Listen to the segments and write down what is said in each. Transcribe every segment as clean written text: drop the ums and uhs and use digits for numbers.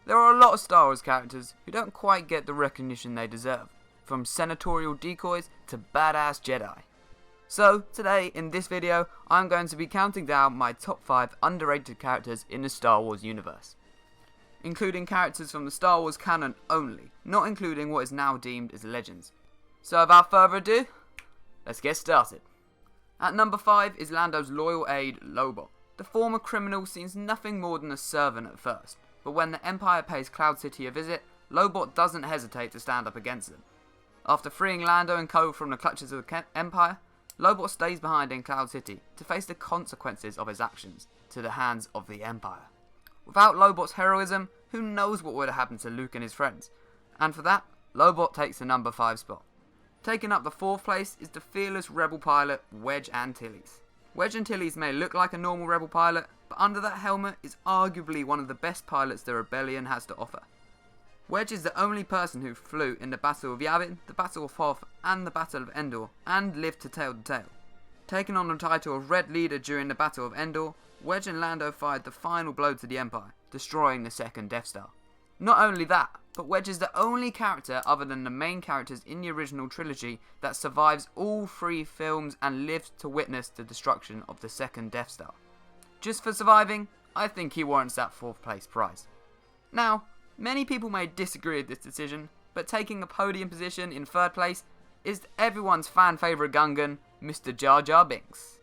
There are a lot of Star Wars characters who don't quite get the recognition they deserve, from senatorial decoys to badass Jedi. So, today, in this video, I'm going to be counting down my top 5 underrated characters in the Star Wars universe. Including characters from the Star Wars canon only, not including what is now deemed as legends. So without further ado, let's get started. At number 5 is Lando's loyal aide, Lobot. The former criminal seems nothing more than a servant at first, but when the Empire pays Cloud City a visit, Lobot doesn't hesitate to stand up against them. After freeing Lando and co from the clutches of the Empire, Lobot stays behind in Cloud City to face the consequences of his actions to the hands of the Empire. Without Lobot's heroism, who knows what would have happened to Luke and his friends? And for that, Lobot takes the number 5 spot. Taking up the 4th place is the fearless rebel pilot, Wedge Antilles. Wedge Antilles may look like a normal rebel pilot, but under that helmet is arguably one of the best pilots the Rebellion has to offer. Wedge is the only person who flew in the Battle of Yavin, the Battle of Hoth, and the Battle of Endor, and lived to tell the tale. Taking on the title of Red Leader during the Battle of Endor, Wedge and Lando fired the final blow to the Empire, destroying the second Death Star. Not only that, but Wedge is the only character other than the main characters in the original trilogy that survives all 3 films and lives to witness the destruction of the second Death Star. Just for surviving, I think he warrants that 4th place prize. Now, many people may disagree with this decision, but taking a podium position in 3rd place is everyone's fan favourite Gungan, Mr. Jar Binks.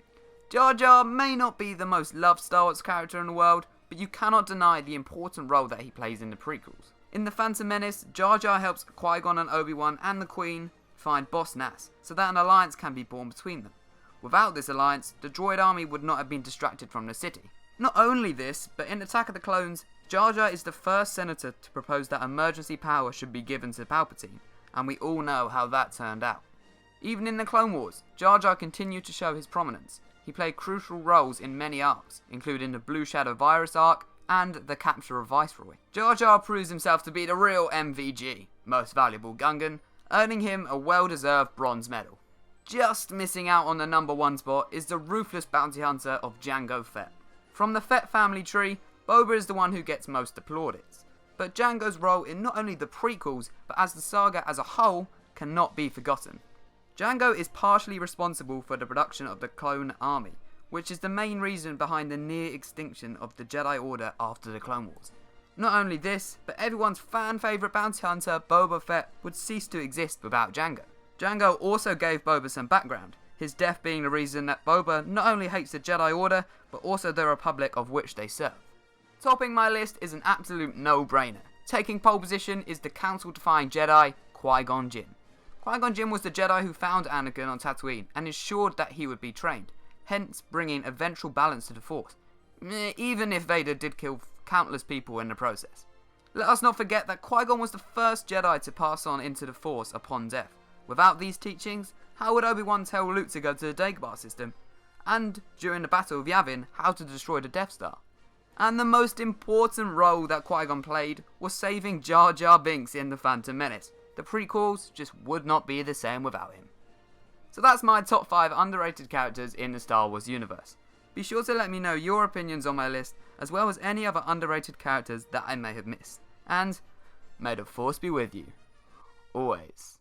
Jar Jar may not be the most loved Star Wars character in the world, but you cannot deny the important role that he plays in the prequels. In The Phantom Menace, Jar Jar helps Qui-Gon and Obi-Wan and the Queen find Boss Nass, so that an alliance can be born between them. Without this alliance, the droid army would not have been distracted from the city. Not only this, but in Attack of the Clones, Jar Jar is the first senator to propose that emergency power should be given to Palpatine, and we all know how that turned out. Even in the Clone Wars, Jar Jar continued to show his prominence. He played crucial roles in many arcs, including the Blue Shadow Virus arc and the capture of Viceroy. Jar Jar proves himself to be the real MVG, most valuable Gungan, earning him a well-deserved bronze medal. Just missing out on the number 1 spot is the ruthless bounty hunter of Jango Fett. From the Fett family tree, Boba is the one who gets most plaudits, but Jango's role in not only the prequels, but as the saga as a whole, cannot be forgotten. Jango is partially responsible for the production of the clone army, which is the main reason behind the near extinction of the Jedi Order after the Clone Wars. Not only this, but everyone's fan favourite bounty hunter, Boba Fett, would cease to exist without Jango. Jango also gave Boba some background, his death being the reason that Boba not only hates the Jedi Order, but also the Republic of which they serve. Topping my list is an absolute no-brainer. Taking pole position is the council-defying Jedi, Qui-Gon Jinn. Qui-Gon Jinn was the Jedi who found Anakin on Tatooine and ensured that he would be trained, hence bringing eventual balance to the Force, even if Vader did kill countless people in the process. Let us not forget that Qui-Gon was the first Jedi to pass on into the Force upon death. Without these teachings, how would Obi-Wan tell Luke to go to the Dagobah system? And, during the Battle of Yavin, how to destroy the Death Star? And the most important role that Qui-Gon played was saving Jar Binks in The Phantom Menace. The prequels just would not be the same without him. So that's my top 5 underrated characters in the Star Wars universe. Be sure to let me know your opinions on my list, as well as any other underrated characters that I may have missed. And may the Force be with you. Always.